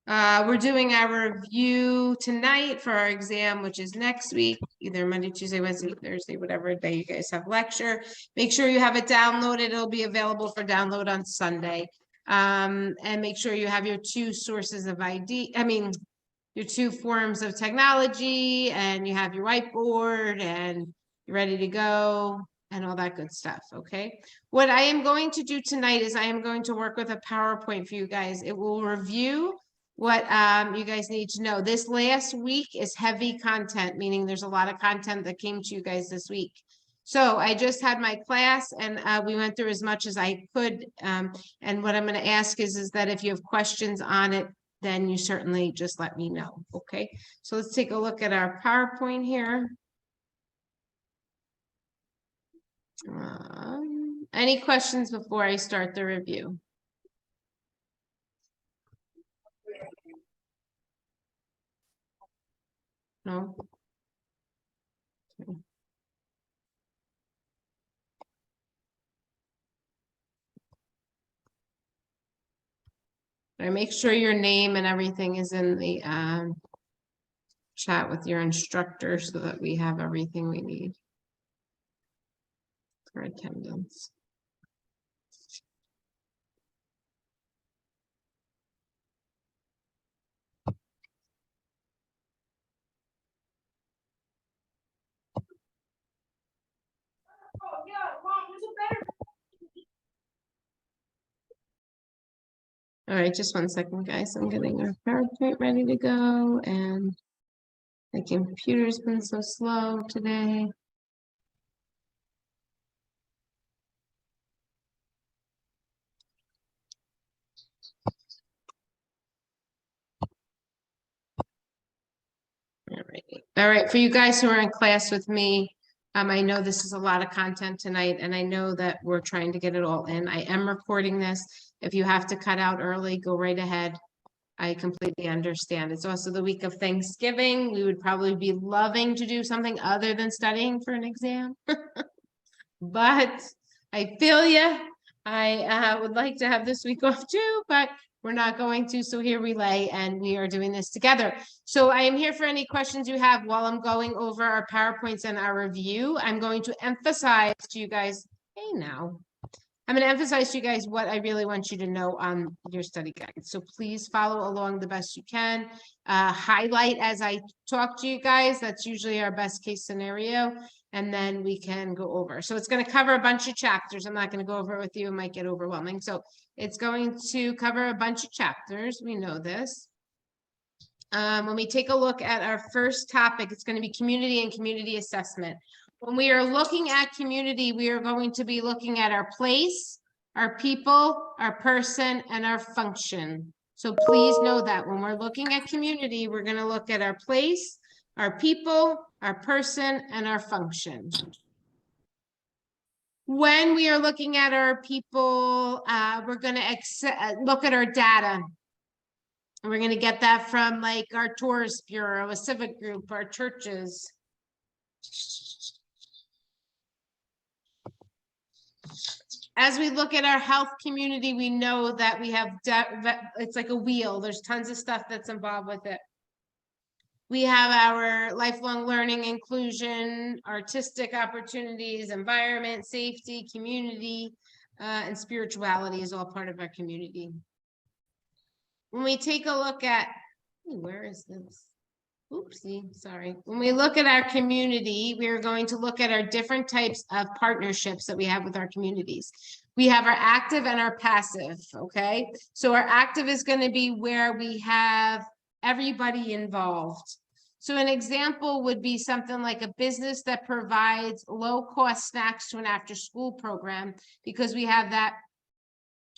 We're doing our review tonight for our exam, which is next week, either Monday, Tuesday, Wednesday, Thursday, whatever day you guys have lecture. Make sure you have it downloaded. It'll be available for download on Sunday. And make sure you have your two sources of your two forms of technology, and you have your whiteboard and you're ready to go and all that good stuff. Okay. What I am going to do tonight is I am going to work with a PowerPoint for you guys. It will review what you guys need to know. This last week is heavy content, meaning there's a lot of content that came to you guys this week. So I just had my class and we went through as much as I could. And what I'm going to ask is that if you have questions on it, then you certainly just let me know. Okay, so let's take a look at our PowerPoint here. Any questions before I start the review? No? Okay. I make sure your name and everything is in the chat with your instructor so that we have everything we need for attendance. All right, just 1 second, guys. I'm getting our PowerPoint ready to go, and the computer's been so slow today. All right, for you guys who are in class with me, I know this is a lot of content tonight, and I know that we're trying to get it all in. I am recording this. If you have to cut out early, go right ahead. I completely understand. It's also the week of Thanksgiving. We would probably be loving to do something other than studying for an exam. But I feel you. I would like to have this week off too, but we're not going to. So here we lay, and we are doing this together. So I am here for any questions you have while I'm going over our PowerPoints and our review. I'm going to emphasize to you guys, hey now, I'm going to emphasize to you guys what I really want you to know on your study guide. So please follow along the best you can. Highlight as I talk to you guys. That's usually our best case scenario. And then we can go over. So it's going to cover a bunch of chapters. I'm not going to go over it with you. It might get overwhelming. So it's going to cover a bunch of chapters. We know this. When we take a look at our first topic, it's going to be community and community assessment. When we are looking at community, we are going to be looking at our place, our people, our person, and our function. So please know that when we're looking at community, we're going to look at our place, our people, our person, and our function. When we are looking at our people, we're going to look at our data. We're going to get that from like our tourist bureau, a civic group, our churches. As we look at our health community, we know that we have, it's like a wheel. There's tons of stuff that's involved with it. We have our lifelong learning, inclusion, artistic opportunities, environment, safety, community, and spirituality is all part of our community. When we take a look at, where is this? Oopsie, sorry. When we look at our community, we are going to look at our different types of partnerships that we have with our communities. We have our active and our passive, okay? So our active is going to be where we have everybody involved. So an example would be something like a business that provides low-cost snacks to an after-school program because we have that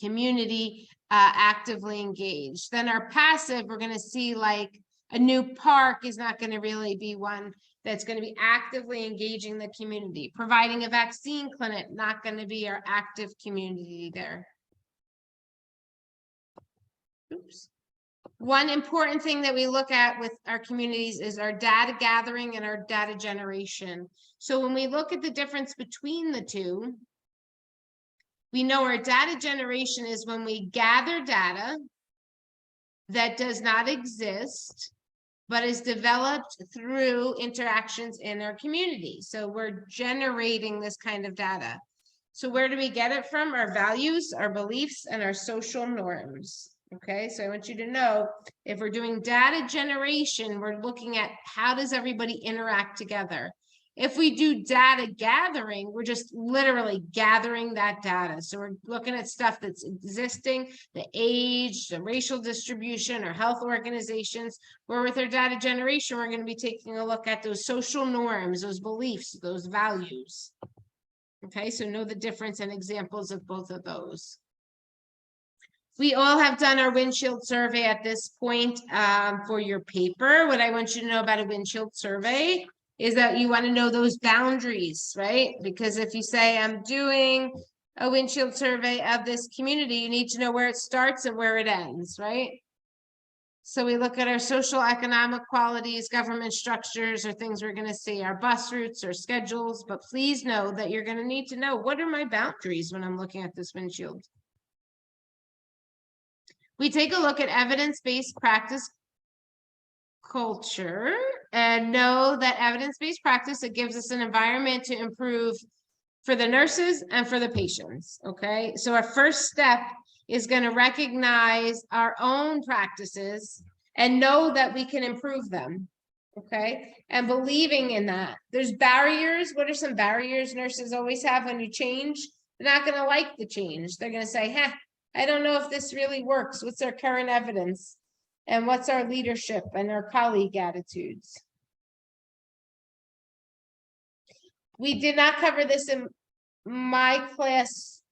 community actively engaged. Then our passive, we're going to see like a new park is not going to really be one that's going to be actively engaging the community. Providing a vaccine clinic, not going to be our active community there. Oops. One important thing that we look at with our communities is our data gathering and our data generation. So when we look at the difference between the two, we know our data generation is when we gather data that does not exist, but is developed through interactions in our community. So we're generating this kind of data. So where do we get it from? Our values, our beliefs, and our social norms. Okay, so I want you to know, if we're doing data generation, we're looking at how does everybody interact together. If we do data gathering, we're just literally gathering that data. So we're looking at stuff that's existing, the age, the racial distribution, or health organizations. Where with our data generation, we're going to be taking a look at those social norms, those beliefs, those values. Okay, so know the difference and examples of both of those. We all have done our windshield survey at this point for your paper. What I want you to know about a windshield survey is that you want to know those boundaries, right? Because if you say, I'm doing a windshield survey of this community, you need to know where it starts and where it ends, right? So we look at our social economic qualities, government structures, or things we're going to see, our bus routes or schedules. But please know that you're going to need to know, what are my boundaries when I'm looking at this windshield? We take a look at evidence-based practice culture and know that evidence-based practice, it gives us an environment to improve for the nurses and for the patients. Okay, so our first step is going to recognize our own practices and know that we can improve them. Okay, and believing in that. There's barriers. What are some barriers nurses always have when you change? They're not going to like the change. They're going to say, I don't know if this really works. What's our current evidence? And what's our leadership and our colleague attitudes? We did not cover this in my class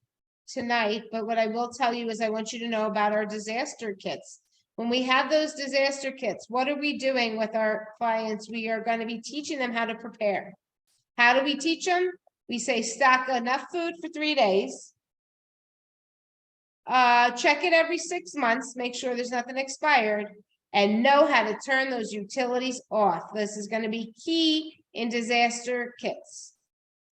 tonight, but what I will tell you is I want you to know about our disaster kits. When we have those disaster kits, what are we doing with our clients? We are going to be teaching them how to prepare. How do we teach them? We say stock enough food for 3 days. Check it every 6 months, make sure there's nothing expired, and know how to turn those utilities off. This is going to be key in disaster kits.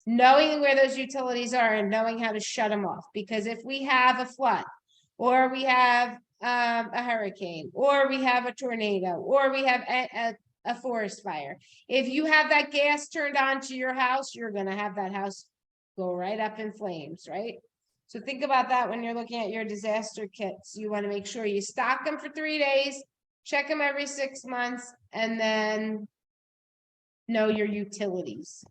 Knowing where those utilities are and knowing how to shut them off. Because if we have a flood, or we have a hurricane, or we have a tornado, or we have a forest fire, if you have that gas turned on to your house, you're going to have that house go right up in flames, right? So think about that when you're looking at your disaster kits. You want to make sure you stock them for 3 days, check them every 6 months, and then know your utilities.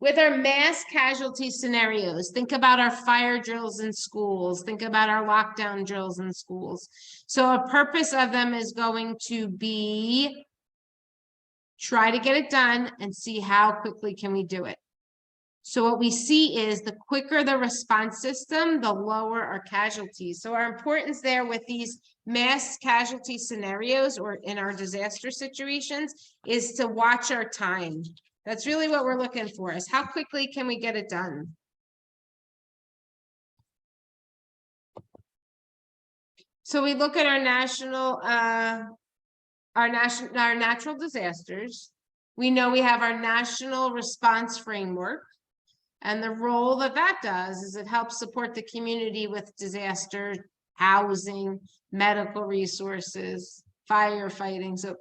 With our mass casualty scenarios, think about our fire drills in schools, think about our lockdown drills in schools. So a purpose of them is going to be try to get it done and see how quickly can we do it. So what we see is the quicker the response system, the lower our casualties. So our importance there with these mass casualty scenarios or in our disaster situations is to watch our time. That's really what we're looking for, is how quickly can we get it done? So we look at our natural disasters. We know we have our national response framework. And the role that that does is it helps support the community with disaster, housing, medical resources, firefighting. So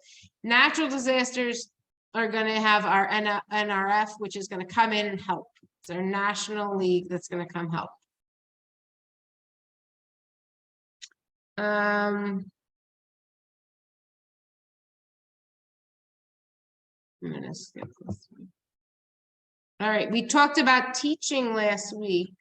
natural disasters are going to have our NRF, which is going to come in and help. It's our national league that's going to come help. I'm going to skip this one. All right, we talked about teaching last week.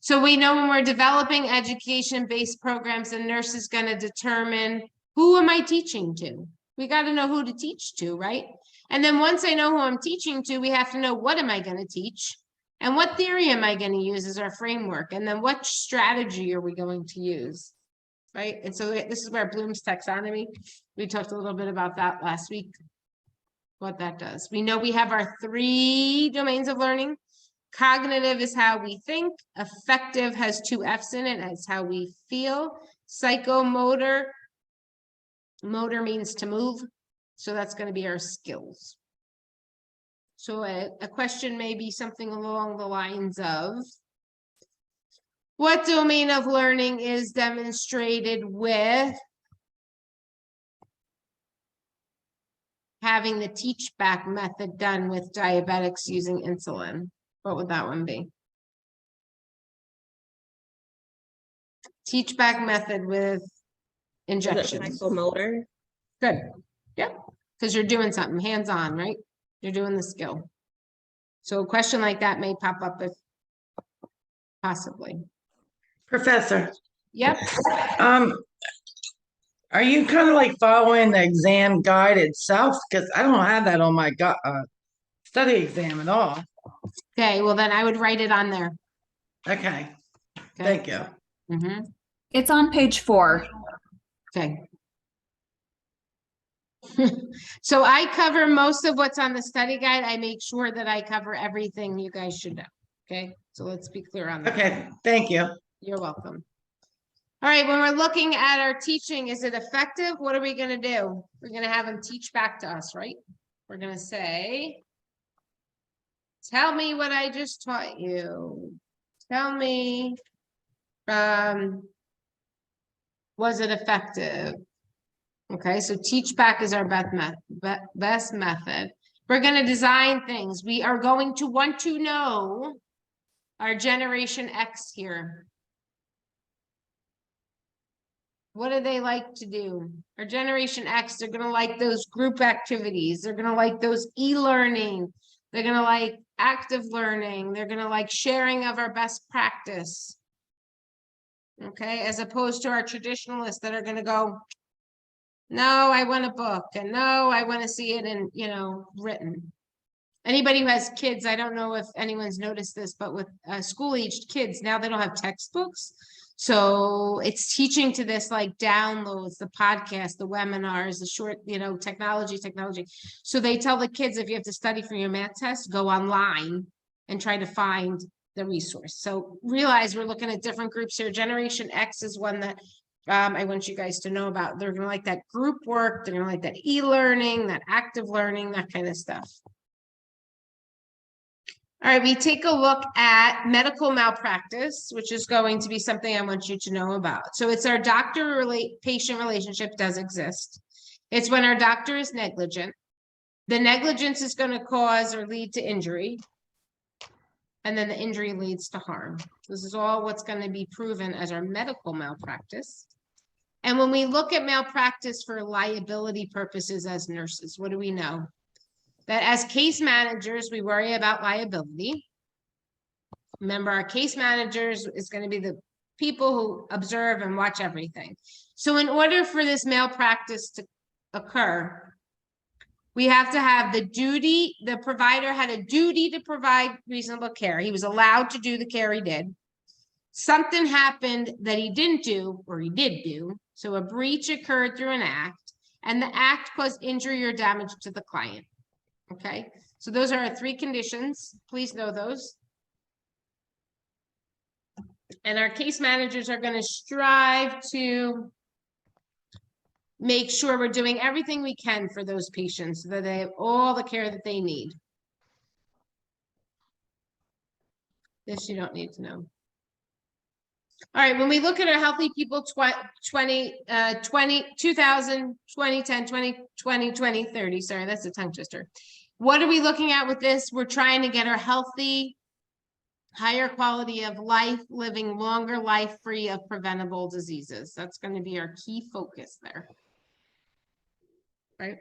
So we know when we're developing education-based programs, the nurse is going to determine, who am I teaching to? We got to know who to teach to, right? And then once I know who I'm teaching to, we have to know, what am I going to teach? And what theory am I going to use as our framework? And then what strategy are we going to use? Right? And so this is where Bloom's taxonomy, we talked a little bit about that last week, what that does. We know we have our 3 domains of learning. Cognitive is how we think. Affective has 2 F's in it. It's how we feel. Psychomotor, motor means to move. So that's going to be our skills. So a question may be something along the lines of, What domain of learning is demonstrated with having the teach back method done with diabetics using insulin? What would that one be? Teach back method with injections. Psychomotor. Good. Yep. Because you're doing something hands-on, right? You're doing the skill. So a question like that may pop up if possibly. Professor, Yep. are you kind of like following the exam guide itself? Because I don't have that on my study exam at all. Okay, well then I would write it on there. Okay, Okay. thank you. Mm-hmm. It's on page 4. Okay. So I cover most of what's on the study guide. I make sure that I cover everything you guys should know. Okay, so let's be clear on that. Okay, thank you. You're welcome. All right, when we're looking at our teaching, is it effective? What are we going to do? We're going to have them teach back to us, right? We're going to say, tell me what I just taught you. Tell me, was it effective? Okay, so teach back is our best method. We're going to design things. We are going to want to know our Generation X here. What do they like to do? Our Generation X, they're going to like those group activities. They're going to like those e-learning. They're going to like active learning. They're going to like sharing of our best practice. Okay, as opposed to our traditionalists that are going to go, no, I want a book, and no, I want to see it in, written. Anybody who has kids, I don't know if anyone's noticed this, but with school-aged kids, now they don't have textbooks. So it's teaching to this like downloads, the podcast, the webinars, the short, technology. So they tell the kids, if you have to study for your math test, go online and try to find the resource. So realize we're looking at different groups here. Generation X is one that I want you guys to know about. They're going to like that group work. They're going to like that e-learning, that active learning, that kind of stuff. All right, we take a look at medical malpractice, which is going to be something I want you to know about. So it's our doctor-patient relationship does exist. It's when our doctor is negligent. The negligence is going to cause or lead to injury. And then the injury leads to harm. This is all what's going to be proven as our medical malpractice. And when we look at malpractice for liability purposes as nurses, what do we know? That as case managers, we worry about liability. Remember, our case managers is going to be the people who observe and watch everything. So in order for this malpractice to occur, we have to have the duty, the provider had a duty to provide reasonable care. He was allowed to do the care he did. Something happened that he didn't do, or he did do. So a breach occurred through an act, and the act caused injury or damage to the client. Okay, so those are our 3 conditions. Please know those. And our case managers are going to strive to make sure we're doing everything we can for those patients so that they have all the care that they need. This you don't need to know. All right, when we look at our healthy people 2010, 2020, 30, sorry, that's a tongue twister. What are we looking at with this? We're trying to get our healthy, higher quality of life, living longer life free of preventable diseases. That's going to be our key focus there. Right?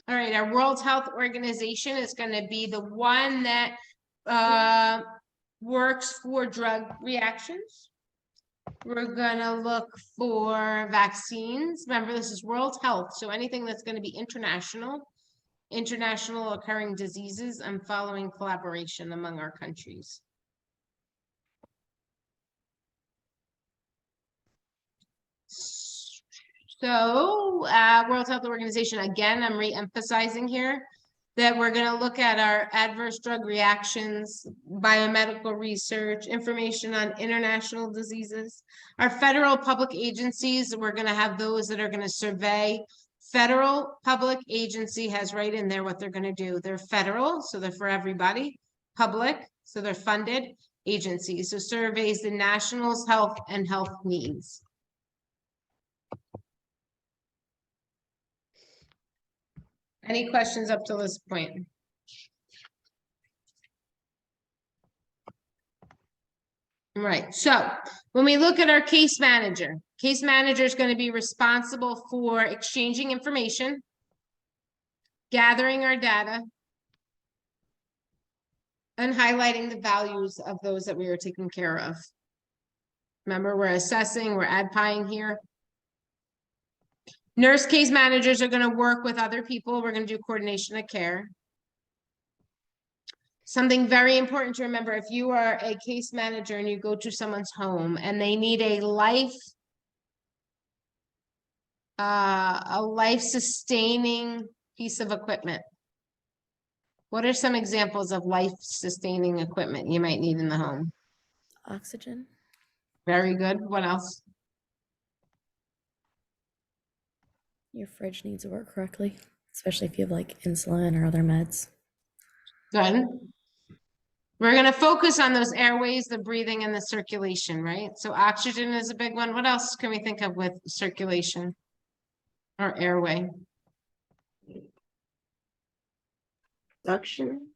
All right, our World Health Organization is going to be the one that works for drug reactions. We're going to look for vaccines. Remember, this is World Health, so anything that's going to be international occurring diseases, and following collaboration among our countries. So, World Health Organization, again, I'm re-emphasizing here that we're going to look at our adverse drug reactions, biomedical research, information on international diseases. Our federal public agencies, we're going to have those that are going to survey. Federal public agency has right in there what they're going to do. They're federal, so they're for everybody. Public, so they're funded. agencies. So surveys the national's health and health needs. Any questions up to this point? Right, so when we look at our case manager is going to be responsible for exchanging information, gathering our data, and highlighting the values of those that we are taking care of. Remember, we're assessing, we're ad-pying here. Nurse case managers are going to work with other people. We're going to do coordination of care. Something very important to remember, if you are a case manager and you go to someone's home and they need a life-sustaining piece of equipment. What are some examples of life-sustaining equipment you might need in the home? Oxygen. Very good. What else? Your fridge needs to work correctly, especially if you have like insulin or other meds. Good. We're going to focus on those airways, the breathing, and the circulation, right? So oxygen is a big one. What else can we think of with circulation or airway? Suction.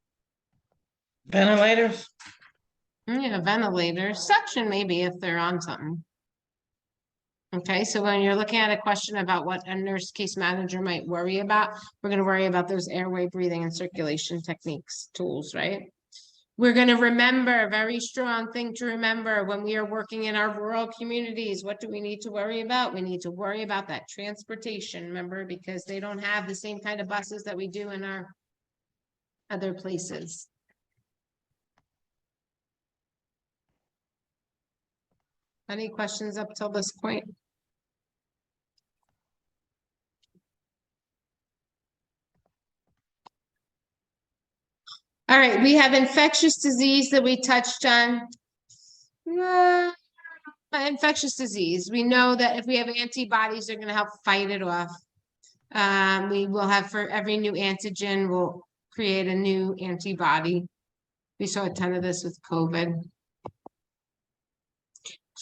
Ventilators? Yeah, ventilator, suction maybe if they're on something. Okay, so when you're looking at a question about what a nurse case manager might worry about, we're going to worry about those airway, breathing, and circulation techniques, tools, right? We're going to remember, a very strong thing to remember when we are working in our rural communities, what do we need to worry about? We need to worry about that transportation, remember, because they don't have the same kind of buses that we do in our other places. Any questions up till this point? All right, we have infectious disease that we touched on. Infectious disease. We know that if we have antibodies, they're going to help fight it off. We will have, for every new antigen, we'll create a new antibody. We saw a ton of this with COVID.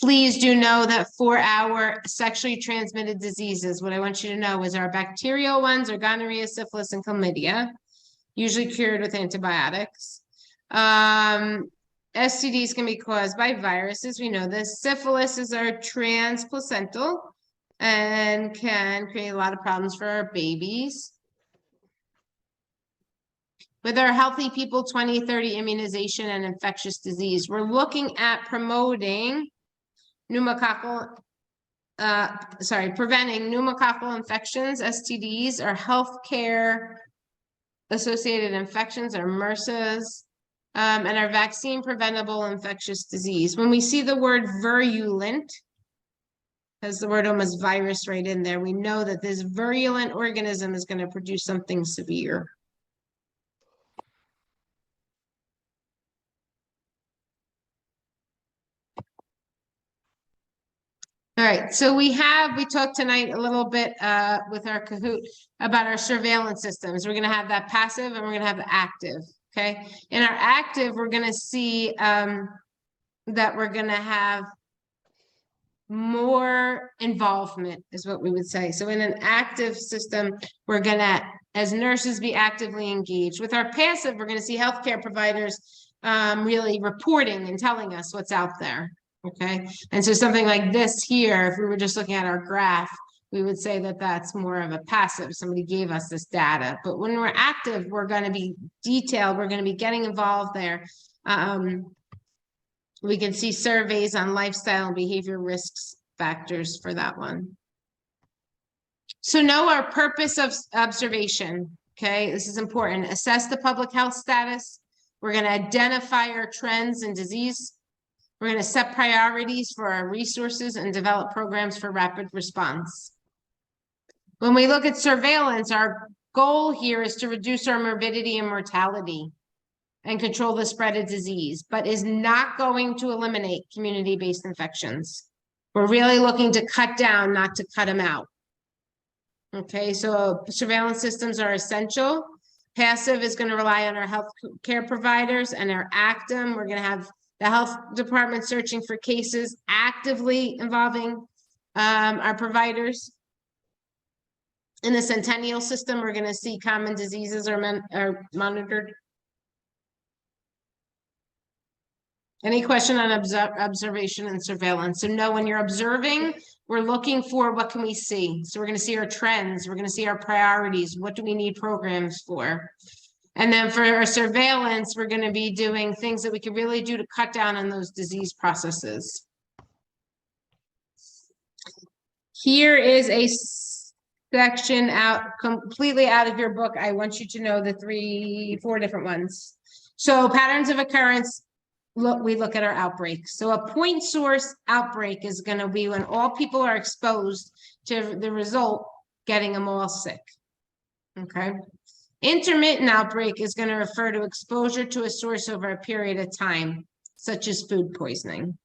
Please do know that for our sexually transmitted diseases, what I want you to know is our bacterial ones are gonorrhea, syphilis, and chlamydia, usually cured with antibiotics. STDs can be caused by viruses. We know this. Syphilis is our transplacental and can create a lot of problems for our babies. With our healthy people 2030 immunization and infectious disease, we're looking at promoting preventing pneumococcal infections, STDs, or healthcare associated infections, or MRSAs, and our vaccine preventable infectious disease. When we see the word virulent, has the word almost virus right in there, we know that this virulent organism is going to produce something severe. All right, so we talked tonight a little bit with our Kahoot about our surveillance systems. We're gonna have that passive and we're gonna have the active, okay? In our active, we're gonna see that we're gonna have more involvement is what we would say. So in an active system, we're gonna, as nurses, be actively engaged. With our passive, we're gonna see healthcare providers really reporting and telling us what's out there. Okay, and so something like this here, if we were just looking at our graph, we would say that that's more of a passive. Somebody gave us this data, but when we're active, we're going to be detailed. We're going to be getting involved there. We can see surveys on lifestyle and behavior risks factors for that one. So know our purpose of observation. Okay, this is important. Assess the public health status. We're going to identify our trends and disease. We're going to set priorities for our resources and develop programs for rapid response. When we look at surveillance, our goal here is to reduce our morbidity and mortality and control the spread of disease, but is not going to eliminate community-based infections. We're really looking to cut down, not to cut them out. Okay, so surveillance systems are essential. Passive is going to rely on our health care providers, and our active, we're going to have The health department searching for cases actively involving our providers. In the Centennial system, we're going to see common diseases are monitored. Any question on observation and surveillance? So no, when you're observing, we're looking for what can we see? So we're going to see our trends. We're going to see our priorities. What do we need programs for? And then for our surveillance, we're going to be doing things that we can really do to cut down on those disease processes. Here is a section completely out of your book. I want you to know the 4 different ones. So patterns of occurrence. We look at our outbreaks. So a point source outbreak is going to be when all people are exposed to the result, getting them all sick. Okay. Intermittent outbreak is going to refer to exposure to a source over a period of time, such as food poisoning.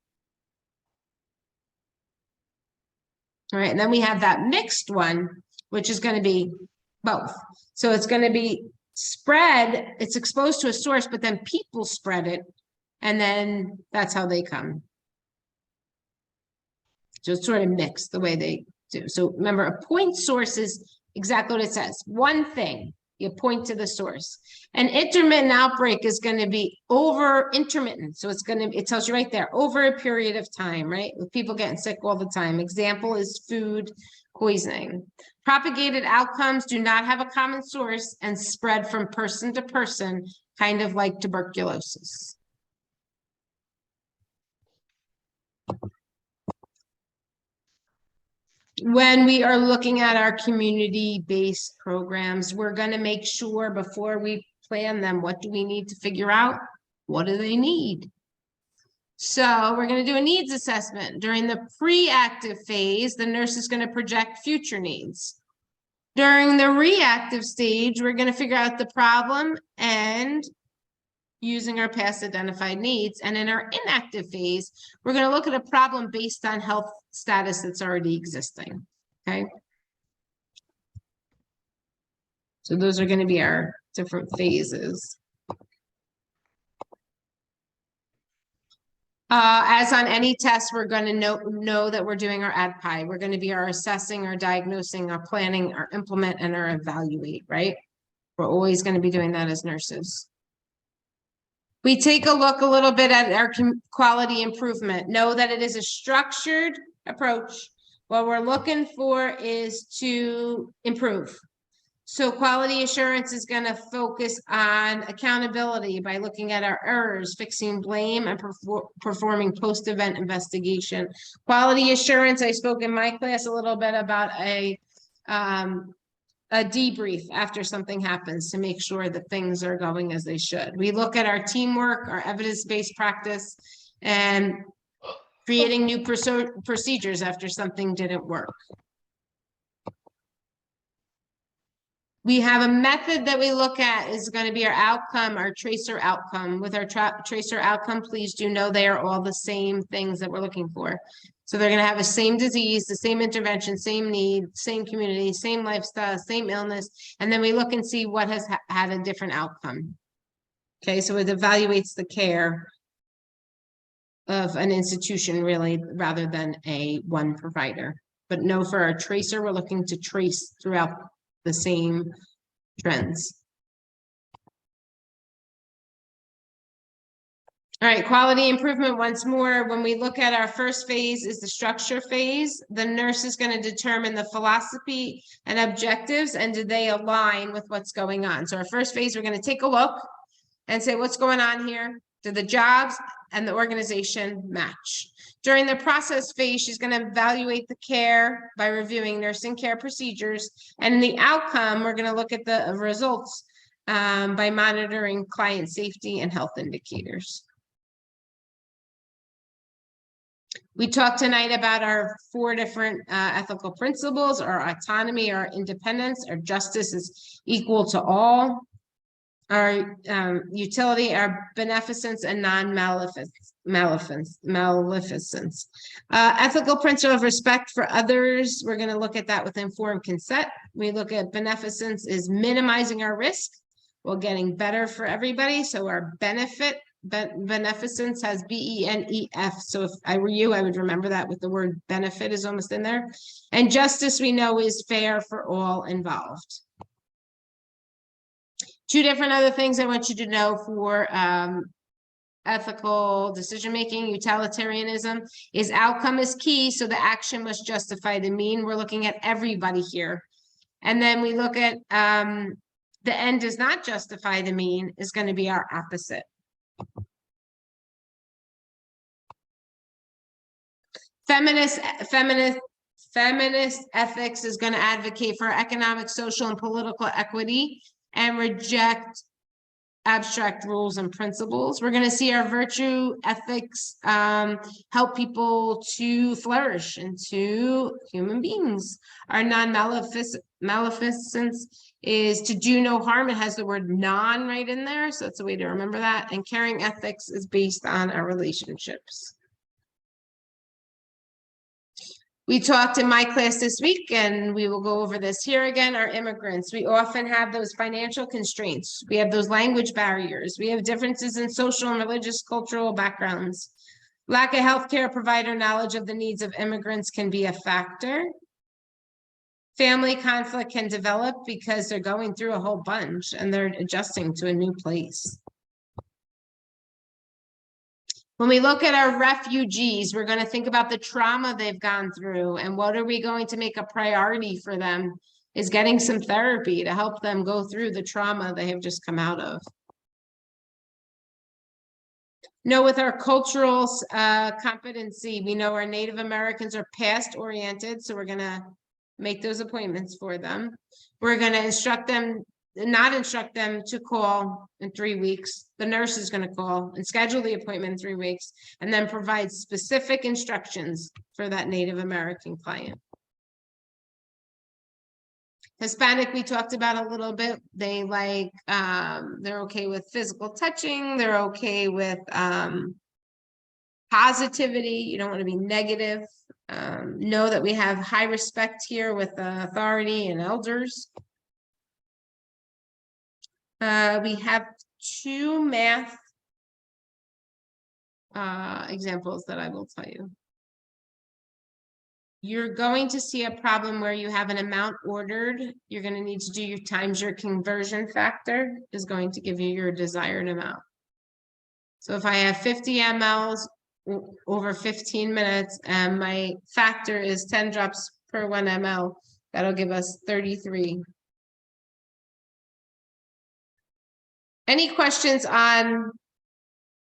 All right. And then we have that mixed one, which is going to be both. So it's going to be spread. It's exposed to a source, but then people spread it. And then that's how they come. So it's sort of mixed the way they do. So remember, a point source is exactly what it says. One thing, you point to the source. An intermittent outbreak is going to be intermittent. So it tells you right there, over a period of time, right? With people getting sick all the time. Example is food poisoning. Propagated outcomes do not have a common source and spread from person to person, kind of like tuberculosis. When we are looking at our community-based programs, we're going to make sure before we plan them, what do we need to figure out? What do they need? So we're going to do a needs assessment. During the pre-active phase, the nurse is going to project future needs. During the reactive stage, we're going to figure out the problem and using our past identified needs. And in our inactive phase, we're going to look at a problem based on health status that's already existing. Okay. So those are going to be our different phases. As on any test, we're going to know that we're doing our ADPI. We're going to be our assessing, our diagnosing, our planning, our implement, and our evaluate, right? We're always going to be doing that as nurses. We take a look a little bit at our quality improvement. Know that it is a structured approach. What we're looking for is to improve. So quality assurance is going to focus on accountability by looking at our errors, fixing blame, and performing post-event investigation. Quality assurance, I spoke in my class a little bit about a debrief after something happens to make sure that things are going as they should. We look at our teamwork, our evidence-based practice, and creating new procedures after something didn't work. We have a method that we look at is going to be our outcome, our tracer outcome. With our tracer outcome, please do know they are all the same things that we're looking for. So they're going to have the same disease, the same intervention, same need, same community, same lifestyle, same illness. And then we look and see what has had a different outcome. Okay, so it evaluates the care of an institution really rather than one provider. But no, for our tracer, we're looking to trace throughout the same trends. All right, quality improvement once more. When we look at our first phase is the structure phase, the nurse is going to determine the philosophy and objectives and do they align with what's going on. So our first phase, we're going to take a look and say what's going on here. Do the jobs and the organization match? During the process phase, she's going to evaluate the care by reviewing nursing care procedures. And in the outcome, we're going to look at the results by monitoring client safety and health indicators. We talked tonight about our 4 different ethical principles: our autonomy, our independence, our justice is equal to all, our utility, our beneficence, and non-maleficence. Ethical principle of respect for others, we're going to look at that with informed consent. We look at beneficence is minimizing our risk while getting better for everybody. So our benefit beneficence has BENEF. So if I were you, I would remember that with the word benefit is almost in there. And justice we know is fair for all involved. Two different other things I want you to know for ethical decision-making. Utilitarianism is outcome is key, so the action must justify the mean. We're looking at everybody here. And then we look at the end does not justify the mean is going to be our opposite. Feminist ethics is going to advocate for economic, social, and political equity and reject abstract rules and principles. We're going to see our virtue ethics help people to flourish into human beings. Our non-maleficence is to do no harm. It has the word non right in there, so that's a way to remember that. And caring ethics is based on our relationships. We talked in my class this week, and we will go over this here again, our immigrants. We often have those financial constraints. We have those language barriers. We have differences in social and religious cultural backgrounds. Lack of healthcare provider knowledge of the needs of immigrants can be a factor. Family conflict can develop because they're going through a whole bunch and they're adjusting to a new place. When we look at our refugees, we're going to think about the trauma they've gone through and what are we going to make a priority for them is getting some therapy to help them go through the trauma they have just come out of. Know with our cultural competency, we know our Native Americans are past oriented, so we're going to make those appointments for them. We're going to not instruct them to call in 3 weeks. The nurse is going to call and schedule the appointment in 3 weeks and then provide specific instructions for that Native American client. Hispanic, we talked about a little bit. They like, they're okay with physical touching. They're okay with positivity. You don't want to be negative. Know that we have high respect here with authority and elders. We have 2 math examples that I will tell you. You're going to see a problem where you have an amount ordered. You're going to need to do your times your conversion factor is going to give you your desired amount. So if I have 50 mLs over 15 minutes and my factor is 10 drops per 1 ml, that'll give us 33. Any questions on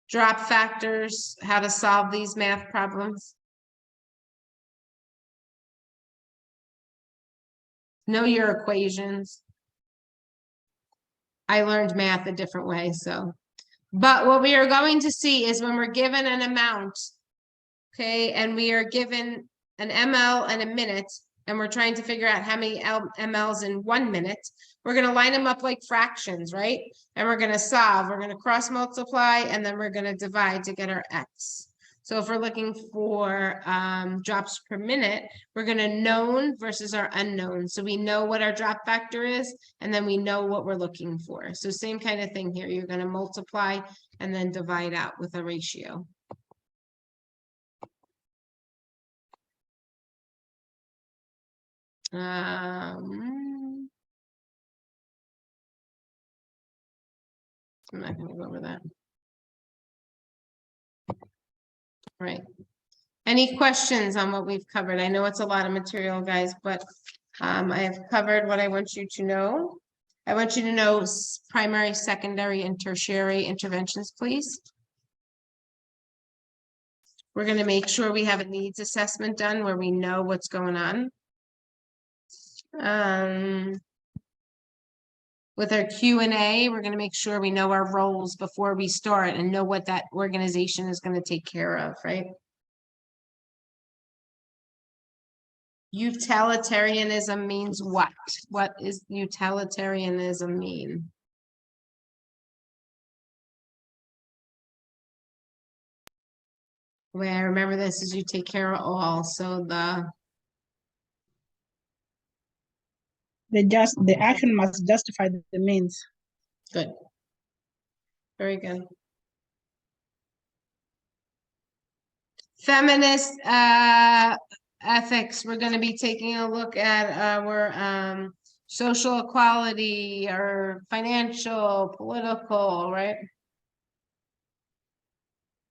drop factors, how to solve these math problems? Know your equations. I learned math a different way, so. But what we are going to see is when we're given an amount, okay, and we are given an ml and a minute, and we're trying to figure out how many mLs in 1 minute, we're going to line them up like fractions, right? And we're going to solve, we're going to cross multiply, and then we're going to divide to get our x. So if we're looking for drops per minute, we're going to known versus our unknown. So we know what our drop factor is, and then we know what we're looking for. So same kind of thing here. You're going to multiply and then divide out with a ratio. I'm not going to go over that. Right. Any questions on what we've covered? I know it's a lot of material, guys, but I have covered what I want you to know. I want you to know primary, secondary, and tertiary interventions, please. We're going to make sure we have a needs assessment done where we know what's going on. With our Q&A, we're going to make sure we know our roles before we start and know what that organization is going to take care of, right? Utilitarianism means what? What is utilitarianism mean? The way I remember this is you take care of all. So the action must justify the means. good. Very good. Feminist ethics, we're gonna be taking a look at our social equality, our financial, political, right?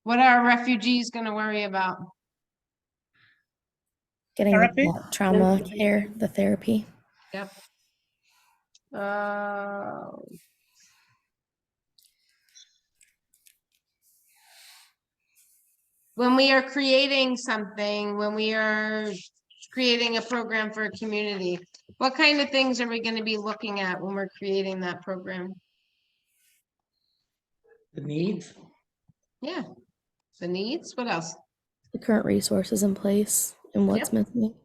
What are refugees gonna worry about? Getting Therapy? that trauma care, the therapy. Yep. When we are creating something, when we are creating a program for a community, what kind of things are we gonna be looking at when we're creating that program? The needs. Yeah, the needs, what else? The current resources in place and what's Yep. missing.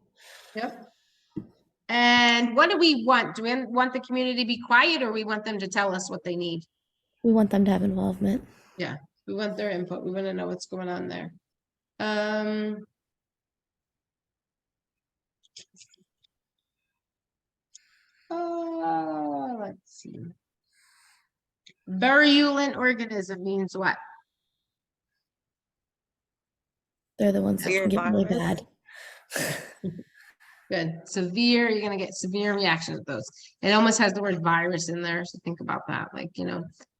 Yep. And what do we want? Do we want the community to be quiet, or we want them to tell us what they need? We want them to have involvement. Yeah, we want their input. We want to know what's going on there. Let's see. Virulent organism means what? They're the ones that Severe can get really virus. bad. Good. Severe, you're gonna get severe reactions to those. It almost has the word virus in there, so think about that. Like,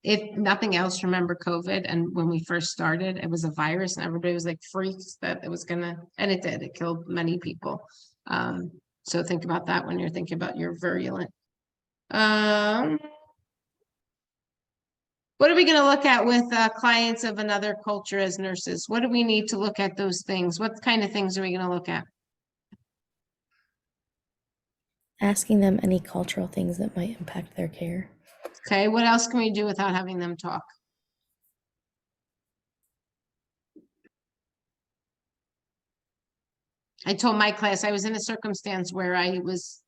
if nothing else, remember COVID, and when we first started, it was a virus and everybody was like freaks that it was gonna, and it did, it killed many people. So think about that when you're thinking about your virulent. What are we gonna look at with clients of another culture as nurses? What do we need to look at those things? What kind of things are we gonna look at? Asking them any cultural things that might impact their care. Okay, what else can we do without having them talk? I told my class I was in a circumstance where I was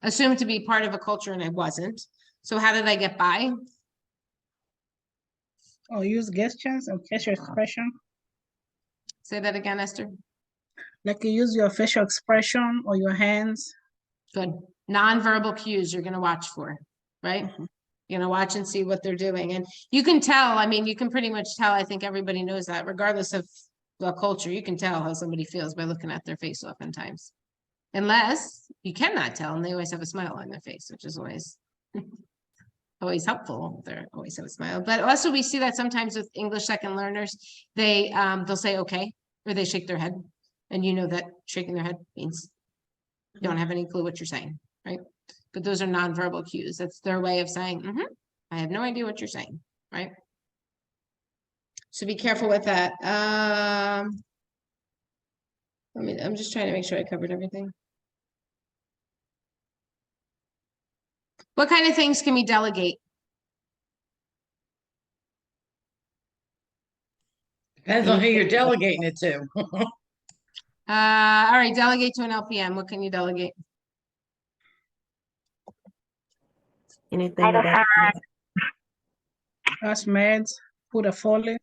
assumed to be part of a culture and I wasn't. So how did I get by? Or use gestures or facial expression. Say that again, Esther. Like you use your facial expression or your hands. Good. Nonverbal cues you're gonna watch for, right? Mhm. You're gonna watch and see what they're doing. And you can tell, I mean, you can pretty much tell, I think everybody knows that, regardless of the culture, you can tell how somebody feels by looking at their face oftentimes. Unless you cannot tell, and they always have a smile on their face, which is always always helpful. They always have a smile. But also we see that sometimes with English second learners, they'll say okay, or they shake their head. And you know that shaking their head means you don't have any clue what you're saying, right? But those are nonverbal cues. That's their way of saying, I have no idea what you're saying, right? So be careful with that. I'm just trying to make sure I covered everything. What kind of things can we delegate? Depends on who you're delegating it to. All right, delegate to an LPM. What can you delegate? Anything that Us meds, put a foley.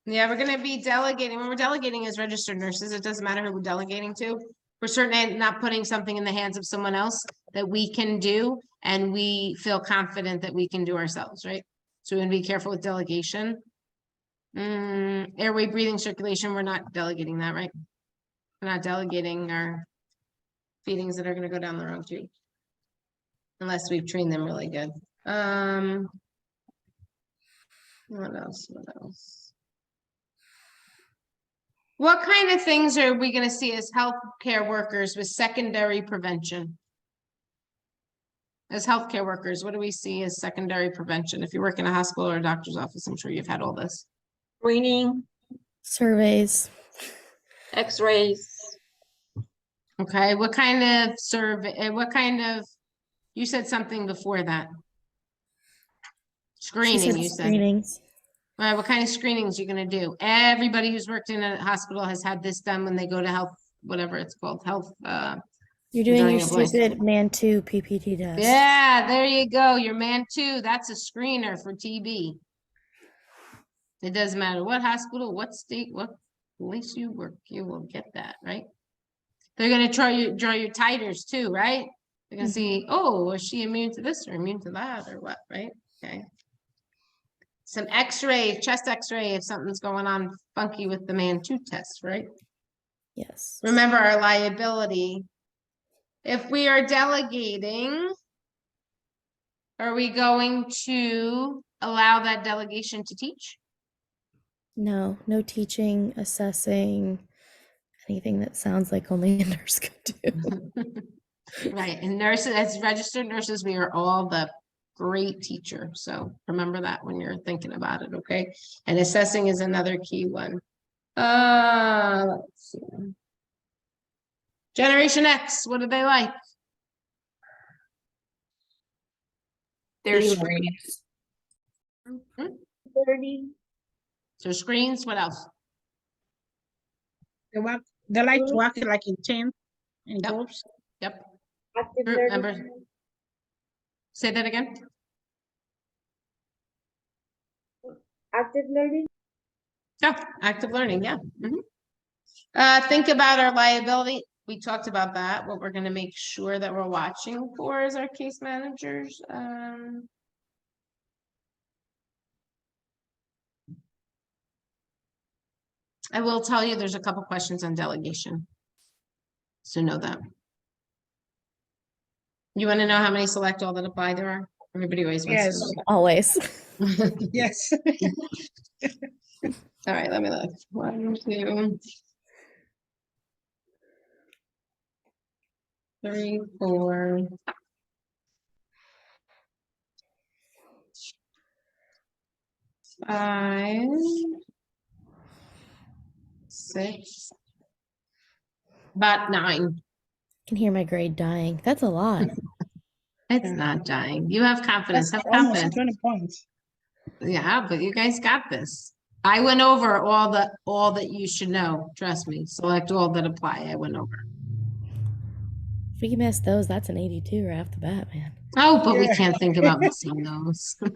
Yeah, we're gonna be delegating. When we're delegating as registered nurses, it doesn't matter who we're delegating to. We're certainly not putting something in the hands of someone else that we can do and we feel confident that we can do ourselves, right? So we're gonna be careful with delegation. Airway, breathing, circulation, we're not delegating that, right? We're not delegating our feedings that are gonna go down the wrong tube. Unless we've trained them really good. What else? What else? What kind of things are we gonna see as healthcare workers with secondary prevention? As healthcare workers, what do we see as secondary prevention? If you work in a hospital or a doctor's office, I'm sure you've had all this. screening, Surveys. x-rays, Okay, what kind of survey, you said something before that. She Screening, said you said. screenings. All right, what kind of screenings you gonna do? Everybody who's worked in a hospital has had this done when they go to health, whatever it's called, health, You're doing drawing your a blank. stupid man 2 PPT test. yeah, there you go. Your man too. That's a screener for TB. It doesn't matter what hospital, what state, what place you work, you will get that, right? They're gonna draw your titers too, right? They're gonna see, oh, is she immune to this or immune to that or what, right? Okay. some x-ray, chest x-ray if something's going on funky with the man 2 test, right? Yes. Remember our liability. If we are delegating, are we going to allow that delegation to teach? No, no teaching, assessing, anything that sounds like only a nurse could do. Right, and nurses, as registered nurses, we are all the great teacher, so remember that when you're thinking about it, okay? And assessing is another key one. Let's see. Generation X, what do they like? There's Email. screens. So screens, what else? They like to work like in team, in Yep. groups. Yep. Active Group learning. members. Say that again? Active learning. Yeah, active learning, yeah. Think about our liability. We talked about that, what we're gonna make sure that we're watching for as our case managers. I will tell you, there's a couple questions on delegation. So know that. You wanna know how many select all that apply there are? Everybody always wants Yes. to Always. know that. Yes. All right, let me look. 1, 2, 3, 4. 5, 6, about 9. Can hear my grade dying. That's a lot. It's not dying. You have confidence. That's Have almost confidence. 20 points. Yeah, but you guys got this. I went over all that you should know. Trust me. Select all that apply. I went over. If we miss those, that's an 82 right off the bat, man. Oh, but we Yeah. can't think about missing those. We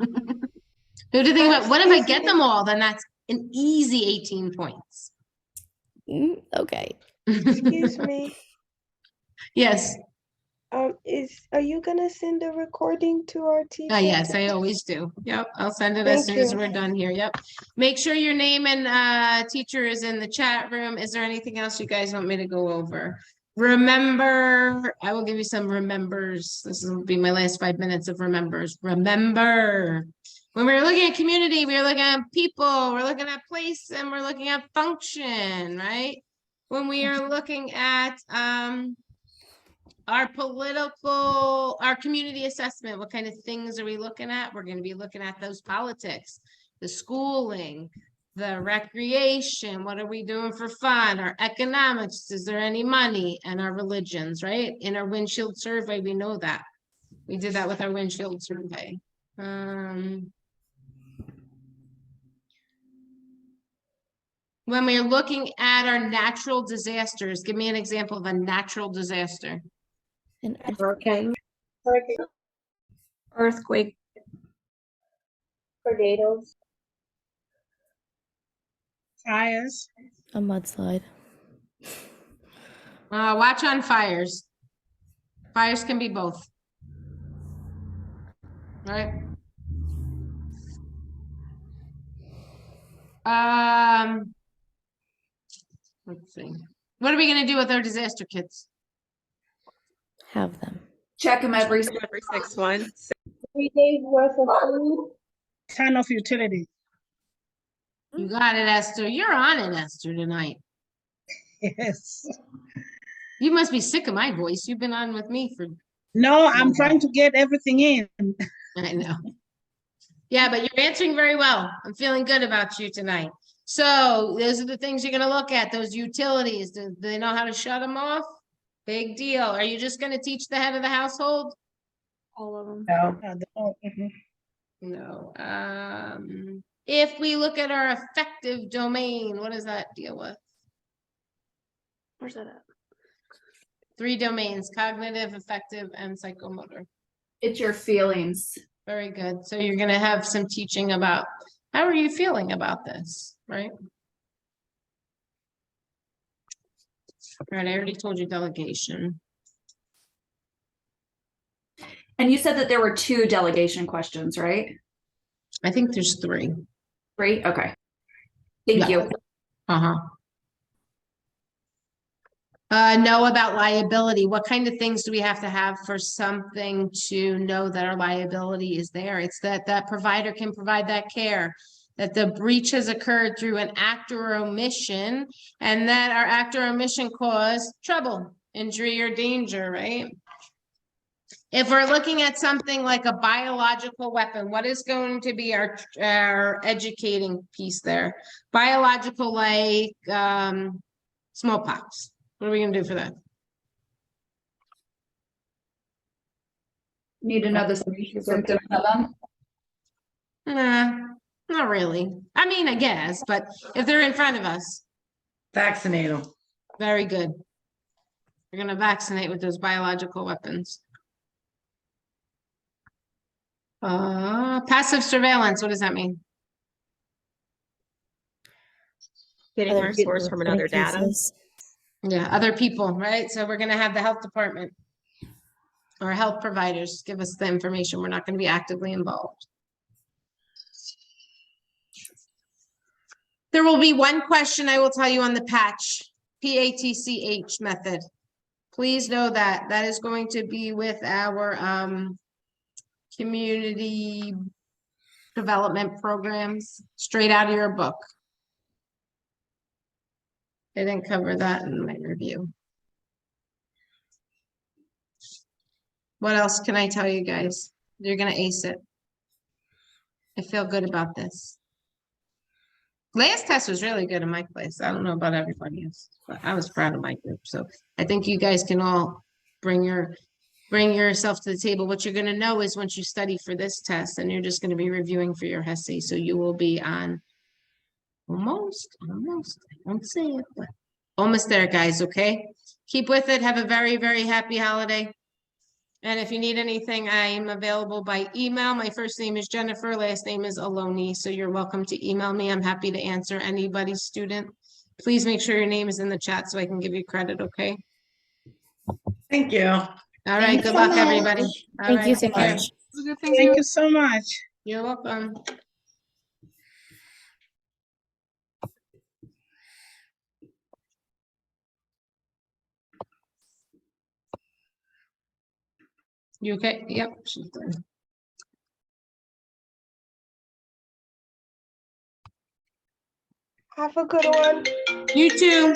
have to think about what if I get them all? Then that's an easy 18 points. Okay. Excuse me. Yes. Are you gonna send a recording to our teacher? Yes, I always do. Yep, I'll send it as Thank soon as you. we're done here. Yep. Make sure your name and teacher is in the chat room. Is there anything else you guys want me to go over? Remember, I will give you some remembers. This will be my last 5 minutes of remembers. Remember, when we're looking at community, we're looking at people, we're looking at place, and we're looking at function, right? When we are looking at our community assessment, what kind of things are we looking at? We're going to be looking at those politics, the schooling, the recreation, what are we doing for fun, our economics, is there any money, and our religions, right? In our windshield survey, we know that. We did that with our windshield survey. When we're looking at our natural disasters, give me an example of a natural disaster. And Hurricane. Earthquake. Tornadoes. Fires. a mudslide. Watch on fires. Fires can be both. Right? Let's see. What are we gonna do with our disaster kits? Have them. Check them every 6 months. 3 days worth of food. Ton of utility. You got it, Esther. You're on it, Esther, tonight. Yes. You must be sick of my voice. You've been on with me for, No, I'm trying to get everything in. I know. Yeah, but you're answering very well. I'm feeling good about you tonight. So those are the things you're gonna look at, those utilities. Do they know how to shut them off? Big deal. Are you just gonna teach the head of the household? All of them. No. If we look at our effective domain, what does that deal with? Where's that at? 3 domains: cognitive, affective, and psychomotor. It's your feelings. Very good. So you're gonna have some teaching about how are you feeling about this, right? All right, I already told you delegation. And you said that there were 2 delegation questions, right? I think there's 3. 3? Okay. Thank Yeah. you. Uh-huh. Know about liability. What kind of things do we have to have for something to know that our liability is there? It's that that provider can provide that care, that the breach has occurred through an act or omission, and that our act or omission caused trouble, injury, or danger, right? If we're looking at something like a biological weapon, what is going to be our educating piece there? Biological, like smallpox. What are we gonna do for that? Need to know the symptoms of them. Nah, not really. I mean, I guess, but if they're in front of us, Vaccinate them. very good. We're gonna vaccinate with those biological weapons. Passive surveillance, what does that mean? Getting Other our people source from reporting another data. cases. Yeah, other people, right? So we're gonna have the health department or health providers give us the information. We're not gonna be actively involved. There will be one question I will tell you on the PATCH method. Please know that that is going to be with our community development programs, straight out of your book. I didn't cover that in my review. What else can I tell you guys? You're gonna ace it. I feel good about this. Last test was really good in my class. I don't know about everybody else, but I was proud of my group. So I think you guys can all bring yourself to the table. What you're gonna know is once you study for this test, and you're just gonna be reviewing for your HESI, so you will be on almost, I won't say it, but almost there, guys, okay? Keep with it. Have a very, very happy holiday. And if you need anything, I am available by email. My first name is Jennifer, last name is Aloni, so you're welcome to email me. I'm happy to answer anybody's student. Please make sure your name is in the chat so I can give you credit, okay? Thank you. All right, Thank good you luck, so everybody. much. All Thank you right, so take care. much. Thank you so much. You're welcome. You okay? Yep. She's done. Have a good one. You too.